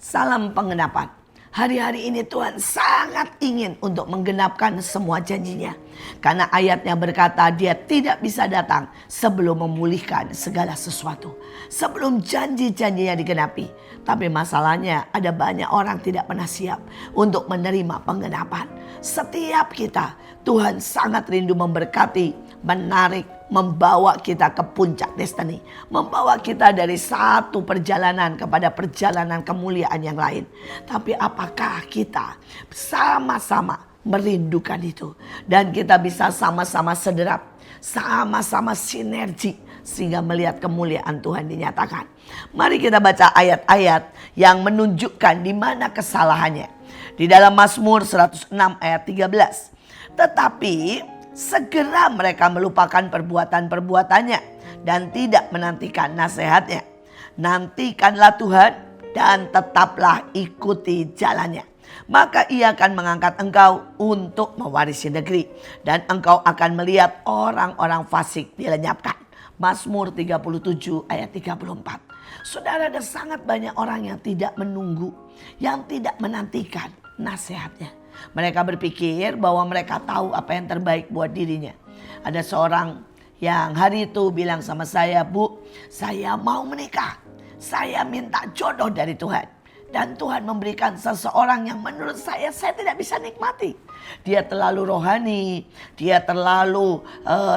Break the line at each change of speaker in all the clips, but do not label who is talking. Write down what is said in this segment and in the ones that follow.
Salam penggenapan. Hari-hari ini Tuhan sangat ingin untuk menggenapkan semua janjinya. Karena ayatnya berkata dia tidak bisa datang sebelum memulihkan segala sesuatu. Sebelum janji-janjinya digenapi. Tapi masalahnya ada banyak orang tidak pernah siap untuk menerima penggenapan. Setiap kita Tuhan sangat rindu memberkati, menarik, membawa kita ke puncak destiny. Membawa kita dari satu perjalanan kepada perjalanan kemuliaan yang lain. Tapi apakah kita sama-sama merindukan itu? Dan kita bisa sama-sama sederap, sama-sama sinergi, sehingga melihat kemuliaan Tuhan dinyatakan. Mari kita baca ayat-ayat yang menunjukkan di mana kesalahannya. Di dalam Mazmur 106 ayat 13. Tetapi segera mereka melupakan perbuatan-perbuatannya dan tidak menantikan nasihatnya. Nantikanlah Tuhan dan tetaplah ikuti jalannya. Maka ia akan mengangkat engkau untuk mewarisi negeri. Dan engkau akan melihat orang-orang fasik dilenyapkan. Mazmur 37 ayat 34. Saudara, ada sangat banyak orang yang tidak menunggu, yang tidak menantikan nasihatnya. Mereka berpikir bahwa mereka tahu apa yang terbaik buat dirinya. Ada seorang yang hari itu bilang sama saya, "Bu, saya mau menikah. Saya minta jodoh dari Tuhan. Dan Tuhan memberikan seseorang yang menurut saya tidak bisa nikmati. Dia terlalu rohani, dia terlalu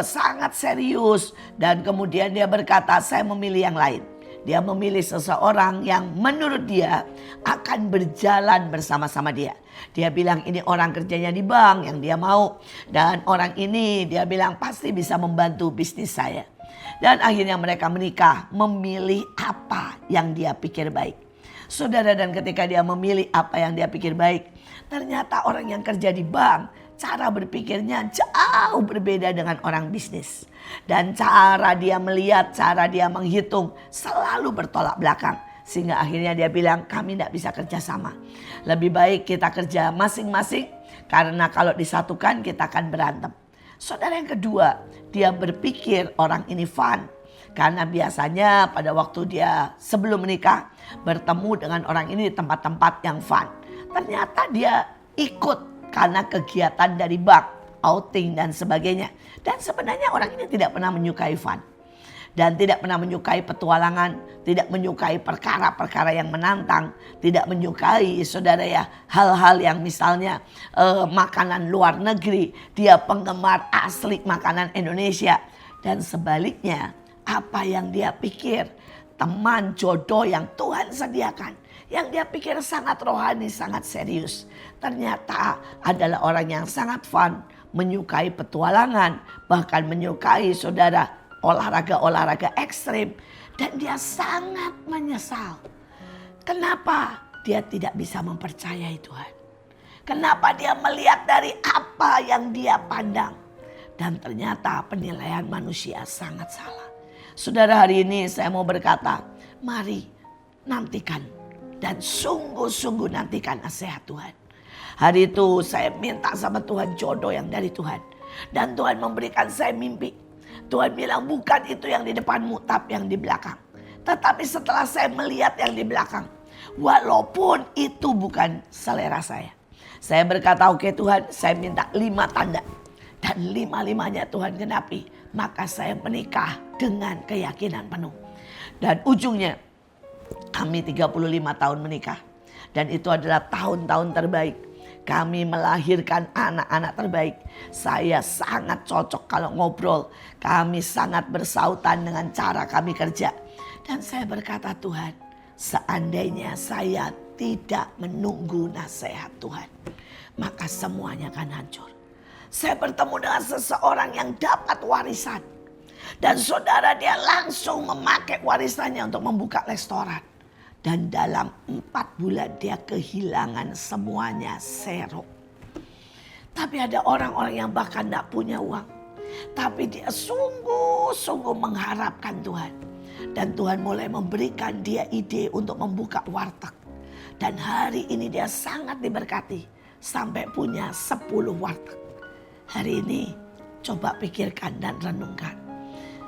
sangat serius." Dan kemudian dia berkata, "Saya memilih yang lain." Dia memilih seseorang yang menurut dia akan berjalan bersama-sama dia. Dia bilang ini orang kerjanya di bank yang dia mau. Dan orang ini dia bilang pasti bisa membantu bisnis saya. Dan akhirnya mereka menikah, memilih apa yang dia pikir baik. Saudara, dan ketika dia memilih apa yang dia pikir baik, ternyata orang yang kerja di bank cara berpikirnya jauh berbeda dengan orang bisnis. Dan cara dia melihat, cara dia menghitung selalu bertolak belakang. Sehingga akhirnya dia bilang kami tidak bisa kerja sama. Lebih baik kita kerja masing-masing karena kalau disatukan kita akan berantem. Saudara, yang kedua, dia berpikir orang ini fun. Karena biasanya pada waktu dia sebelum menikah bertemu dengan orang ini di tempat-tempat yang fun. Ternyata dia ikut karena kegiatan dari bank, outing dan sebagainya. Dan sebenarnya orang ini tidak pernah menyukai fun. Dan tidak pernah menyukai petualangan, tidak menyukai perkara-perkara yang menantang, tidak menyukai saudara ya hal-hal yang misalnya makanan luar negeri. Dia penggemar asli makanan Indonesia. Dan sebaliknya apa yang dia pikir, teman jodoh yang Tuhan sediakan, yang dia pikir sangat rohani, sangat serius, ternyata adalah orang yang sangat fun, menyukai petualangan, bahkan menyukai saudara olahraga-olahraga ekstrim. Dan dia sangat menyesal. Kenapa dia tidak bisa mempercayai Tuhan? Kenapa dia melihat dari apa yang dia pandang? Dan ternyata penilaian manusia sangat salah. Saudara, hari ini saya mau berkata, mari nantikan dan sungguh-sungguh nantikan nasihat Tuhan. Hari itu saya minta sama Tuhan jodoh yang dari Tuhan. Dan Tuhan memberikan saya mimpi. Tuhan bilang bukan itu yang di depanmu tapi yang di belakang. Tetapi setelah saya melihat yang di belakang, walaupun itu bukan selera saya, saya berkata oke Tuhan, saya minta 5 tanda. Dan 5-5-nya Tuhan genapi. Maka saya menikah dengan keyakinan penuh. Dan ujungnya kami 35 tahun menikah. Dan itu adalah tahun-tahun terbaik. Kami melahirkan anak-anak terbaik. Saya sangat cocok kalau ngobrol. Kami sangat bersautan dengan cara kami kerja. Dan saya berkata Tuhan, seandainya saya tidak menunggu nasihat Tuhan, maka semuanya akan hancur. Saya bertemu dengan seseorang yang dapat warisan. Dan saudara, dia langsung memakai warisannya untuk membuka restoran. Dan dalam 4 bulan dia kehilangan semuanya, zero. Tapi ada orang-orang yang bahkan tidak punya uang. Tapi dia sungguh-sungguh mengharapkan Tuhan. Dan Tuhan mulai memberikan dia ide untuk membuka warteg. Dan hari ini dia sangat diberkati. Sampai punya 10 warteg. Hari ini coba pikirkan dan renungkan.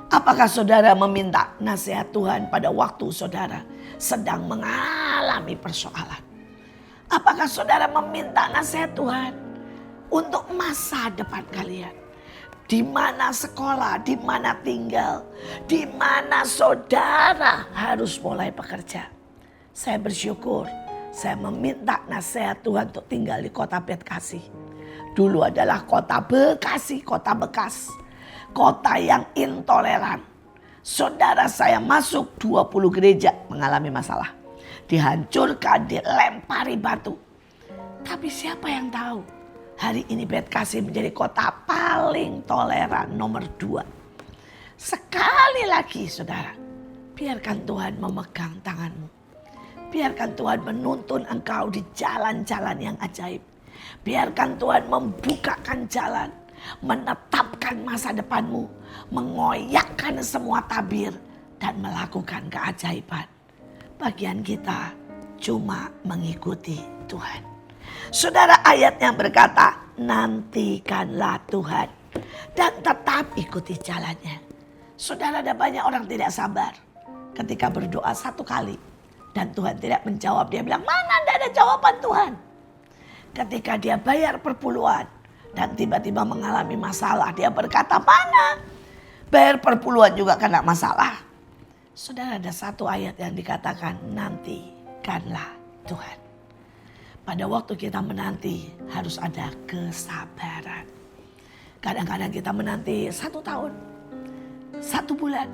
Apakah saudara meminta nasihat Tuhan pada waktu saudara sedang mengalami mengalami persoalan. Apakah saudara meminta nasihat Tuhan untuk masa depan kalian? Di mana sekolah, di mana tinggal, di mana saudara harus mulai bekerja. Saya bersyukur, saya meminta nasihat Tuhan untuk tinggal di kota Bekasi. Dulu adalah kota Bekasi, kota bekas, kota yang intoleran. Saudara saya masuk 20 gereja mengalami masalah. Dihancurkan, dilempari batu. Tapi siapa yang tahu? Hari ini Bekasi menjadi kota paling toleran nomor 2. Sekali lagi saudara, biarkan Tuhan memegang tanganmu. Biarkan Tuhan menuntun engkau di jalan-jalan yang ajaib. Biarkan Tuhan membukakan jalan, menetapkan masa depanmu, mengoyakkan semua tabir dan melakukan keajaiban. Bagian kita cuma mengikuti Tuhan. Saudara, ayatnya berkata, nantikanlah Tuhan dan tetap ikuti jalannya. Saudara, ada banyak orang tidak sabar ketika berdoa 1 kali dan Tuhan tidak menjawab. Dia bilang, mana tidak ada jawaban Tuhan. Ketika dia bayar perpuluhan dan tiba-tiba mengalami masalah, dia berkata, mana bayar perpuluhan juga kena masalah. Saudara, ada 1 ayat yang dikatakan, nantikanlah Tuhan. Pada waktu kita menanti harus ada kesabaran. Kadang-kadang kita menanti 1 tahun, 1 bulan,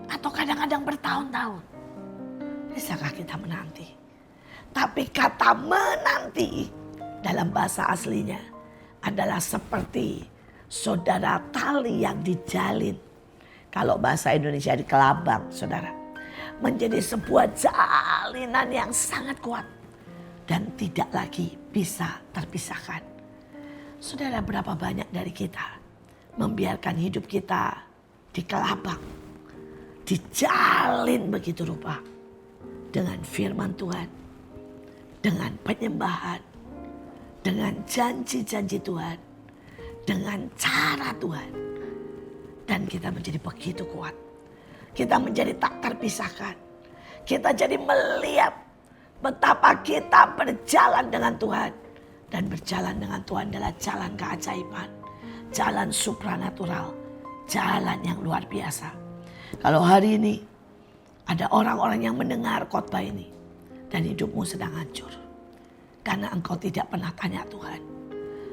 atau kadang-kadang bertahun-tahun. Bisakah kita menanti? Tapi kata menanti dalam bahasa aslinya adalah seperti saudara tali yang dijalin. Kalau bahasa Indonesia di kelabang, saudara. Menjadi sebuah jalinan yang sangat kuat. Dan tidak lagi bisa terpisahkan. Saudara, berapa banyak dari kita membiarkan hidup kita di kelabang, dijalin begitu rupa dengan firman Tuhan, dengan penyembahan, dengan janji-janji Tuhan, dengan cara Tuhan. Dan kita menjadi begitu kuat. Kita menjadi tak terpisahkan. Kita jadi melihat betapa kita berjalan dengan Tuhan. Dan berjalan dengan Tuhan adalah jalan keajaiban. Jalan supranatural. Jalan yang luar biasa. Kalau hari ini ada orang-orang yang mendengar khotbah ini. Dan hidupmu sedang hancur. Karena engkau tidak pernah tanya Tuhan.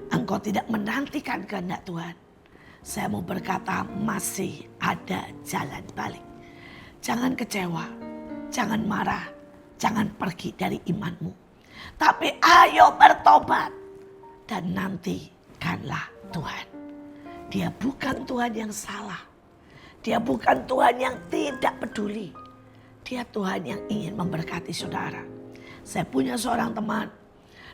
Engkau tidak menantikan kehendak Tuhan. Saya mau berkata, masih ada jalan balik. Jangan kecewa. Jangan marah. Jangan pergi dari imanmu. Tapi ayo bertobat. Dan nantikanlah Tuhan. Dia bukan Tuhan yang salah. Dia bukan Tuhan yang tidak peduli. Dia Tuhan yang ingin memberkati saudara. Saya punya seorang teman.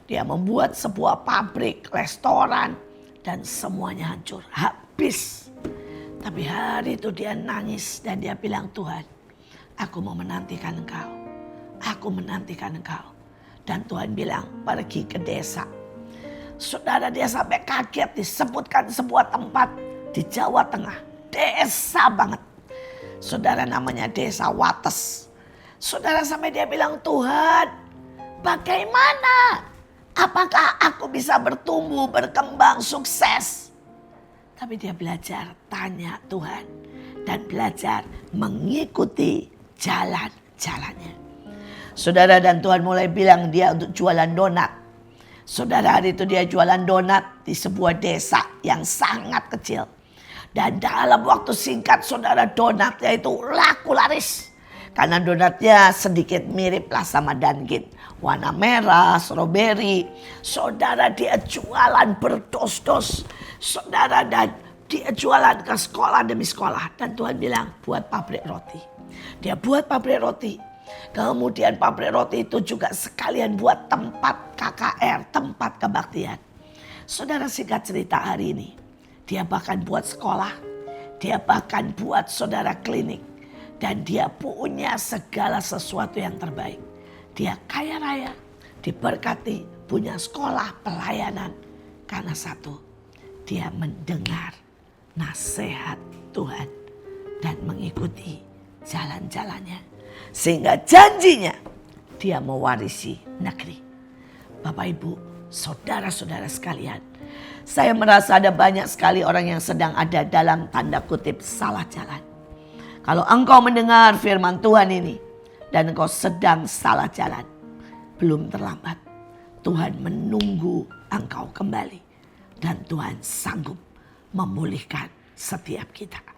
Dia membuat sebuah pabrik, restoran. Dan semuanya hancur. Habis. Tapi hari itu dia nangis. Dan dia bilang, Tuhan, aku mau menantikan engkau. Aku menantikan engkau. Dan Tuhan bilang, pergi ke desa. Saudara, dia sampai kaget disebutkan sebuah tempat di Jawa Tengah. Desa banget. Saudara, namanya Desa Wates. Saudara, sampai dia bilang, Tuhan, bagaimana? Apakah aku bisa bertumbuh, berkembang, sukses? Tapi dia belajar tanya Tuhan. Dan belajar mengikuti jalan-jalannya. Saudara, dan Tuhan mulai bilang dia untuk jualan donat. Saudara, hari itu dia jualan donat di sebuah desa yang sangat kecil. Dan dalam waktu singkat saudara, donatnya itu laku laris. Karena donatnya sedikit mirip lah sama Dunkin. Warna merah, stroberi. Saudara, dia jualan berdos-dos. Saudara, dan dia jualan ke sekolah demi sekolah. Dan Tuhan bilang, buat pabrik roti. Dia buat pabrik roti. Kemudian pabrik roti itu juga sekalian buat tempat KKR, tempat kebaktian. Saudara, singkat cerita hari ini, dia bahkan buat sekolah, dia bahkan buat saudara klinik. Dan dia punya segala sesuatu yang terbaik. Dia kaya raya, diberkati, punya sekolah, pelayanan. Karena satu, dia mendengar nasihat Tuhan dan mengikuti jalan-jalannya. Sehingga janjinya dia mewarisi negeri. Bapak Ibu, saudara-saudara sekalian, saya merasa ada banyak sekali orang yang sedang ada dalam tanda kutip salah jalan. Kalau engkau mendengar firman Tuhan ini dan engkau sedang salah jalan, belum terlambat. Tuhan menunggu engkau kembali dan Tuhan sanggup memulihkan setiap kita.